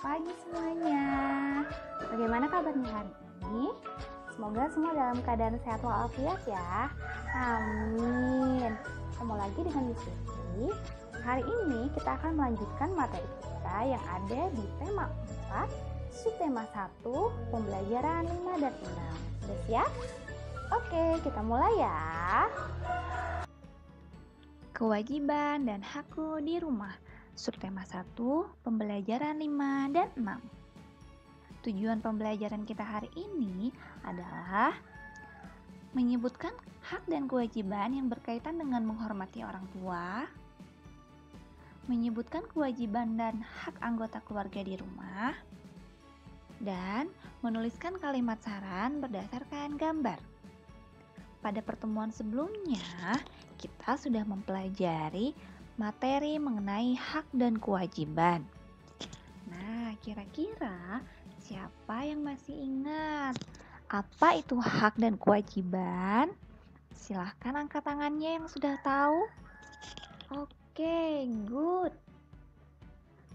pagi semuanya. Bagaimana kabarnya hari ini? Semoga semua dalam keadaan sehat walafiat ya. Amin. Ketemu lagi dengan Miss Vivi. Hari ini kita akan melanjutkan materi kita yang ada di tema 4, subtema 1, pembelajaran 5 dan 6. Sudah siap? Oke, kita mulai ya. Kewajiban dan hakku di rumah. Subtema 1, pembelajaran 5 dan 6. Tujuan pembelajaran kita hari ini adalah menyebutkan hak dan kewajiban yang berkaitan dengan menghormati orang tua, menyebutkan kewajiban dan hak anggota keluarga di rumah, dan menuliskan kalimat saran berdasarkan gambar. Pada pertemuan sebelumnya, kita sudah mempelajari materi mengenai hak dan kewajiban. Nah, kira-kira siapa yang masih ingat apa itu hak dan kewajiban? Silahkan angkat tangannya yang sudah tahu. Oke, good.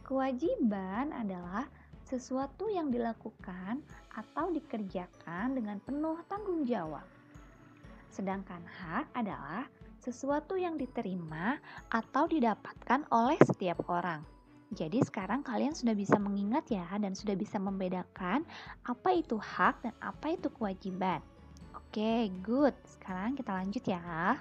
Kewajiban adalah sesuatu yang dilakukan atau dikerjakan dengan penuh tanggung jawab. Sedangkan hak adalah sesuatu yang diterima atau didapatkan oleh setiap orang. Jadi sekarang kalian sudah bisa mengingat ya dan sudah bisa membedakan apa itu hak dan apa itu kewajiban. Oke, good. Sekarang kita lanjut ya.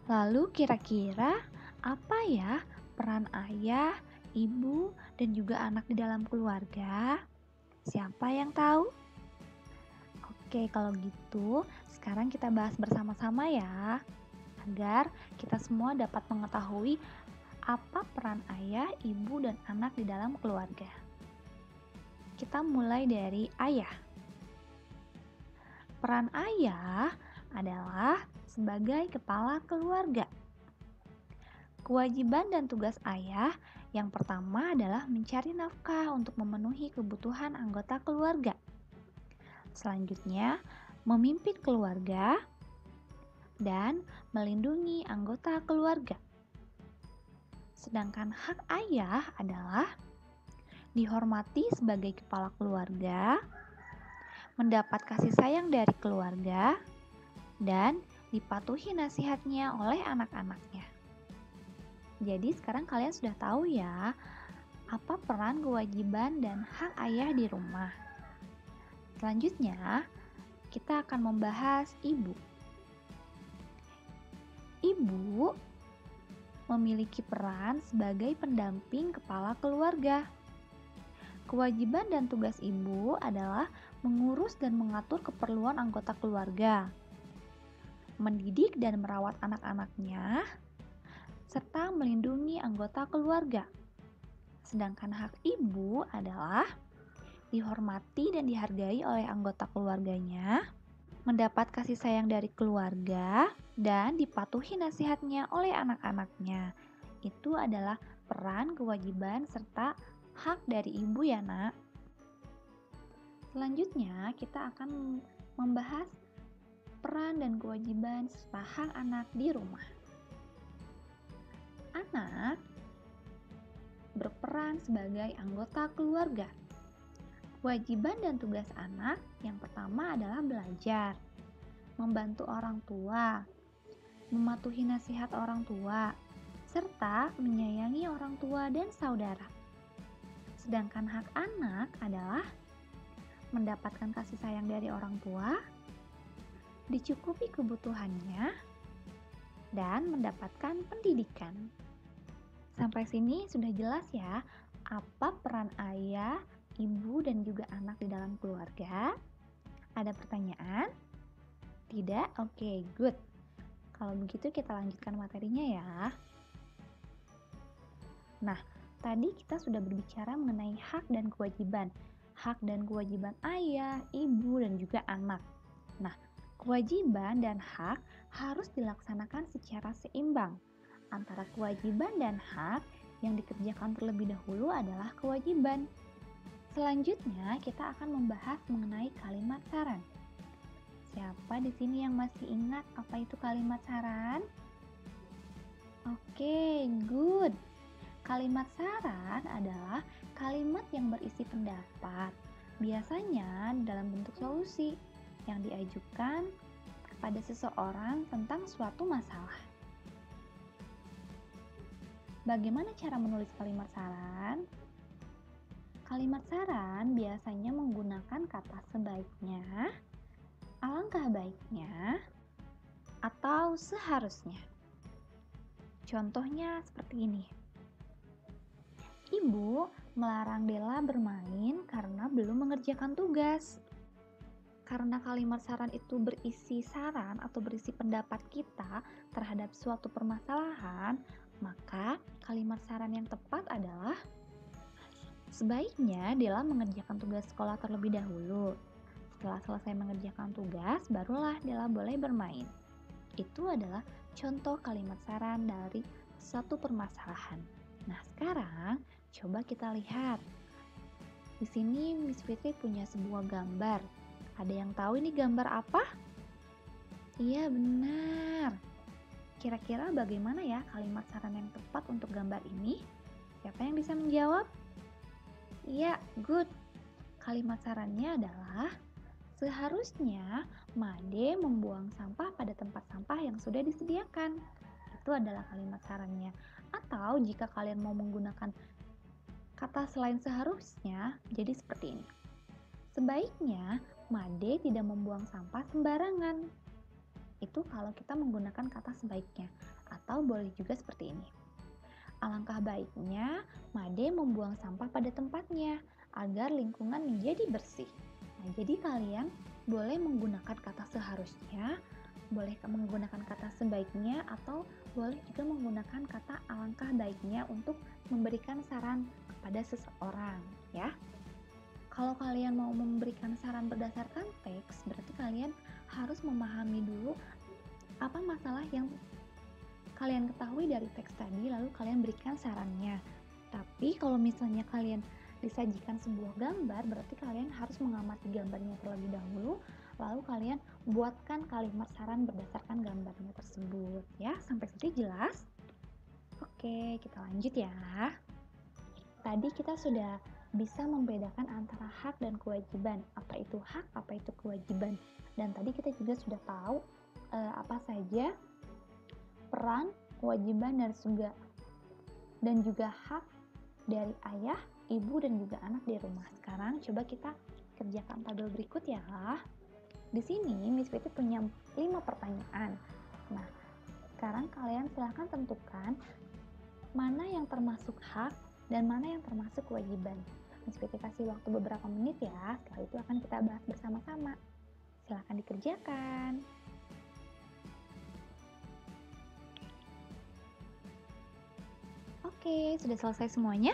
Lalu kira-kira apa ya peran ayah, ibu, dan juga anak di dalam keluarga? Siapa yang tahu? Oke, kalau gitu sekarang kita bahas bersama-sama ya, agar kita semua dapat mengetahui apa peran ayah, ibu, dan anak di dalam keluarga. Kita mulai dari ayah. Peran ayah adalah sebagai kepala keluarga. Kewajiban dan tugas ayah yang pertama adalah mencari nafkah untuk memenuhi kebutuhan anggota keluarga. Selanjutnya, memimpin keluarga dan melindungi anggota keluarga. Sedangkan hak ayah adalah dihormati sebagai kepala keluarga, mendapat kasih sayang dari keluarga, dan dipatuhi nasihatnya oleh anak-anaknya. Jadi sekarang kalian sudah tahu ya, apa peran, kewajiban, dan hak ayah di rumah. Selanjutnya, kita akan membahas ibu. Ibu memiliki peran sebagai pendamping kepala keluarga. Kewajiban dan tugas ibu adalah mengurus dan mengatur keperluan anggota keluarga, mendidik dan merawat anak-anaknya, serta melindungi anggota keluarga. Sedangkan hak ibu adalah dihormati dan dihargai oleh anggota keluarganya, mendapat kasih sayang dari keluarga, dan dipatuhi nasihatnya oleh anak-anaknya. Itu adalah peran, kewajiban, serta hak dari ibu ya nak. Selanjutnya kita akan membahas peran dan kewajiban serta hak anak di rumah. Anak berperan sebagai anggota keluarga. Kewajiban dan tugas anak yang pertama adalah belajar, membantu orang tua, mematuhi nasihat orang tua, serta menyayangi orang tua dan saudara. Sedangkan hak anak adalah mendapatkan kasih sayang dari orang tua, dicukupi kebutuhannya, dan mendapatkan pendidikan. Sampai sini sudah jelas ya apa peran ayah, ibu, dan juga anak di dalam keluarga. Ada pertanyaan? Tidak? Oke, good. Kalau begitu kita lanjutkan materinya ya. Nah, tadi kita sudah berbicara mengenai hak dan kewajiban. Hak dan kewajiban ayah, ibu, dan juga anak. Nah, kewajiban dan hak harus dilaksanakan secara seimbang. Antara kewajiban dan hak yang dikerjakan terlebih dahulu adalah kewajiban. Selanjutnya, kita akan membahas mengenai kalimat saran. Siapa di sini yang masih ingat apa itu kalimat saran? Oke, good. Kalimat saran adalah kalimat yang berisi pendapat, biasanya dalam bentuk solusi yang diajukan kepada seseorang tentang suatu masalah. Bagaimana cara menulis kalimat saran? Kalimat saran biasanya menggunakan kata sebaiknya, alangkah baiknya, atau seharusnya. Contohnya seperti ini. Ibu melarang Della bermain karena belum mengerjakan tugas. Karena kalimat saran itu berisi saran atau berisi pendapat kita terhadap suatu permasalahan, maka kalimat saran yang tepat adalah sebaiknya Della mengerjakan tugas sekolah terlebih dahulu. Setelah selesai mengerjakan tugas, barulah Della boleh bermain. Itu adalah contoh kalimat saran dari suatu permasalahan. Nah, sekarang coba kita lihat. Di sini Miss Fitri punya sebuah gambar. Ada yang tahu ini gambar apa? Iya, benar. Kira-kira bagaimana ya kalimat saran yang tepat untuk gambar ini? Siapa yang bisa menjawab? Iya, good. Kalimat sarannya adalah seharusnya Made membuang sampah pada tempat sampah yang sudah disediakan. Itu adalah kalimat sarannya. Atau jika kalian mau menggunakan kata selain seharusnya, jadi seperti ini. Sebaiknya Made tidak membuang sampah sembarangan. Itu kalau kita menggunakan kata sebaiknya. Atau boleh juga seperti ini. Alangkah baiknya Made membuang sampah pada tempatnya agar lingkungan menjadi bersih. Nah, jadi kalian boleh menggunakan kata seharusnya, boleh menggunakan kata sebaiknya, atau boleh juga menggunakan kata alangkah baiknya untuk memberikan saran kepada seseorang, ya. Kalau kalian mau memberikan saran berdasarkan teks, berarti kalian harus memahami dulu apa masalah yang kalian ketahui dari teks tadi, lalu kalian berikan sarannya. Tapi kalau misalnya kalian disajikan sebuah gambar, berarti kalian harus mengamati gambarnya terlebih dahulu, lalu kalian buatkan kalimat saran berdasarkan gambarnya tersebut. Ya, sampai sini jelas? Oke, kita lanjut ya. Tadi kita sudah bisa membedakan antara hak dan kewajiban. Apa itu hak, apa itu kewajiban. Dan tadi kita juga sudah tahu apa saja peran, kewajiban, dan juga hak dari ayah, ibu, dan juga anak di rumah. Sekarang coba kita kerjakan tabel berikut ya. Di sini Miss Fitri punya 5 pertanyaan. Nah, sekarang kalian silahkan tentukan mana yang termasuk hak dan mana yang termasuk kewajiban. Miss Fitri kasih waktu beberapa menit ya, setelah itu akan kita bahas bersama-sama. Silahkan dikerjakan. Oke, sudah selesai semuanya?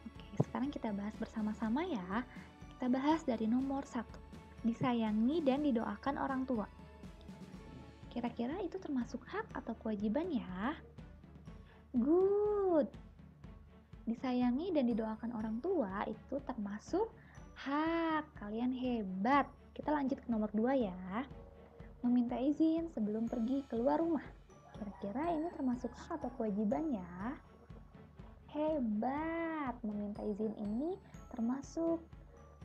Oke, sekarang kita bahas bersama-sama ya. Kita bahas dari nomor 1, disayangi dan didoakan orang tua. Kira-kira itu termasuk hak atau kewajiban ya? Good. Disayangi dan didoakan orang tua itu termasuk hak. Kalian hebat. Kita lanjut ke nomor 2 ya. Meminta izin sebelum pergi keluar rumah. Kira-kira ini termasuk hak atau kewajiban ya? Hebat. Meminta izin ini termasuk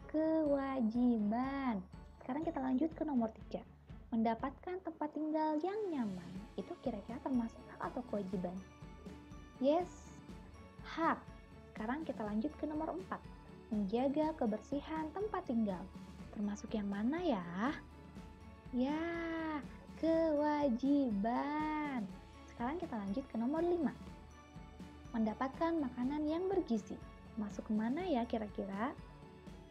kewajiban. Sekarang kita lanjut ke nomor 3. Mendapatkan tempat tinggal yang nyaman. Itu kira-kira termasuk hak atau kewajiban? Yes, hak. Sekarang kita lanjut ke nomor 4. Menjaga kebersihan tempat tinggal. Termasuk yang mana ya? Ya, kewajiban. Sekarang kita lanjut ke nomor 5. Mendapatkan makanan yang bergizi. Masuk kemana ya kira-kira?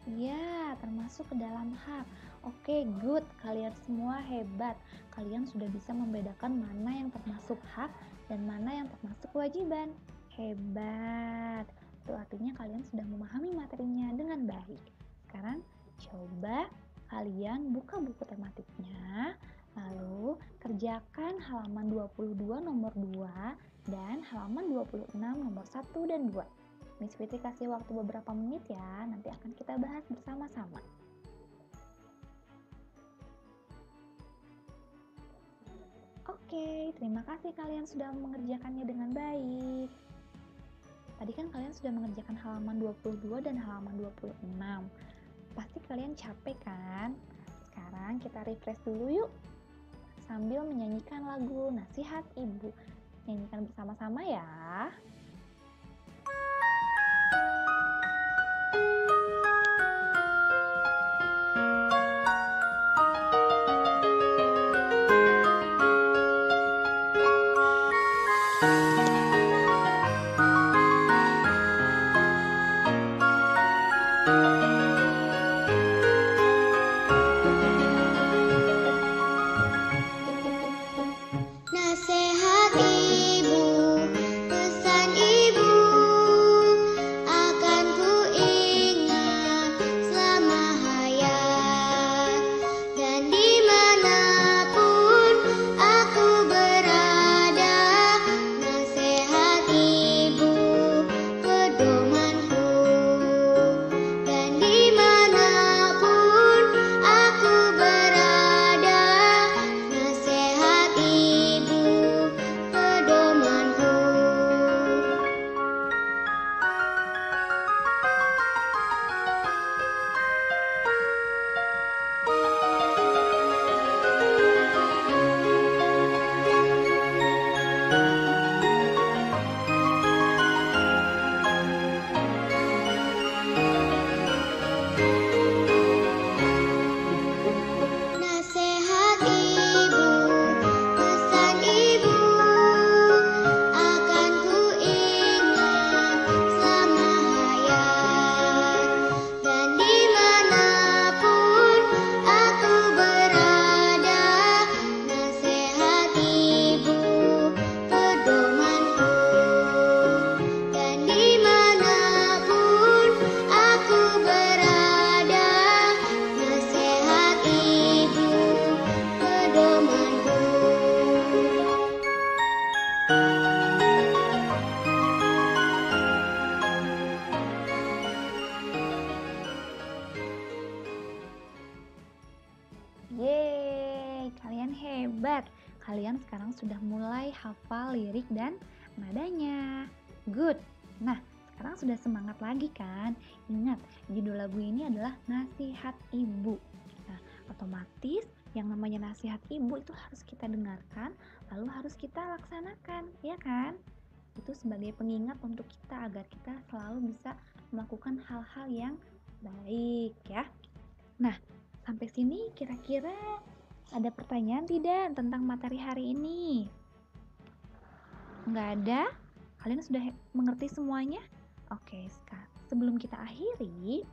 Ya, termasuk ke dalam hak. Oke, good. Kalian semua hebat. Kalian sudah bisa membedakan mana yang termasuk hak dan mana yang termasuk kewajiban. Hebat. Itu artinya kalian sudah memahami materinya dengan baik. Sekarang coba kalian buka buku tematiknya, lalu kerjakan halaman 22 nomor 2 dan halaman 26 nomor 1 dan 2. Miss Fitri kasih waktu beberapa menit ya, nanti akan kita bahas bersama-sama. Oke, terima kasih kalian sudah mengerjakannya dengan baik. Tadi kan kalian sudah mengerjakan halaman 22 dan halaman 26. Pasti kalian capek kan? Sekarang kita refresh dulu yuk, sambil menyanyikan lagu Nasihat Ibu. Nyanyikan bersama-sama ya. Nasihat ibu, pesan ibu akan ku ingat selama hayat, dan dimanapun aku berada. Nasihat ibu pedomanku, dan dimanapun aku berada. Nasihat ibu pedomanku. Nasihat ibu, pesan ibu akan ku ingat selama hayat, dan dimanapun aku berada. Nasihat ibu pedomanku, dan dimanapun aku berada. Nasihat ibu pedomanku. Yeay, kalian hebat. Kalian sekarang sudah mulai hafal lirik dan nadanya. Good. Nah, sekarang sudah semangat lagi kan? Ingat, judul lagu ini adalah Nasihat Ibu. Nah, otomatis yang namanya nasihat ibu itu harus kita dengarkan, lalu harus kita laksanakan, ya kan? Itu sebagai pengingat untuk kita agar kita selalu bisa melakukan hal-hal yang baik ya. Nah, sampai sini kira-kira ada pertanyaan tidak tentang materi hari ini? Nggak ada? Kalian sudah mengerti semuanya? Oke, sebelum kita akhiri,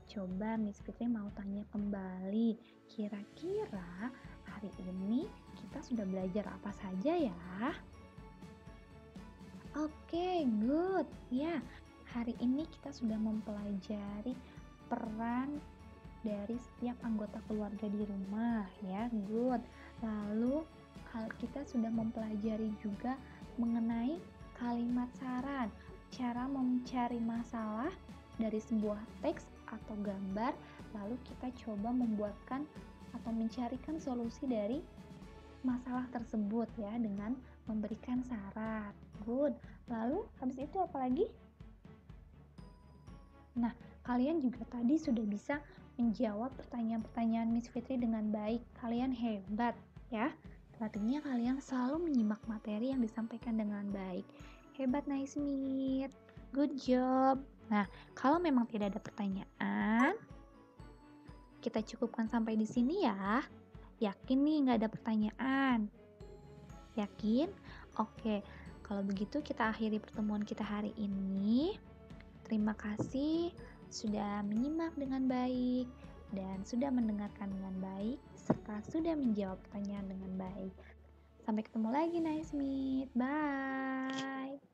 coba Miss Fitri mau tanya kembali. Kira-kira hari ini kita sudah belajar apa saja ya? Oke, good. Ya, hari ini kita sudah mempelajari peran dari setiap anggota keluarga di rumah ya, good. Lalu kita sudah mempelajari juga mengenai kalimat saran, cara mencari masalah dari sebuah teks atau gambar, lalu kita coba membuatkan atau mencarikan solusi dari masalah tersebut ya dengan memberikan saran. Good. Lalu habis itu apa lagi? Nah, kalian juga tadi sudah bisa menjawab pertanyaan-pertanyaan Miss Fitri dengan baik. Kalian hebat ya. Artinya kalian selalu menyimak materi yang disampaikan dengan baik. Hebat Naismith. Good job. Nah, kalau memang tidak ada pertanyaan, kita cukupkan sampai di sini ya. Yakin nih nggak ada pertanyaan? Yakin? Oke. Kalau begitu kita akhiri pertemuan kita hari ini. Terima kasih sudah menyimak dengan baik dan sudah mendengarkan dengan baik serta sudah menjawab pertanyaan dengan baik. Sampai ketemu lagi Naismith. Bye.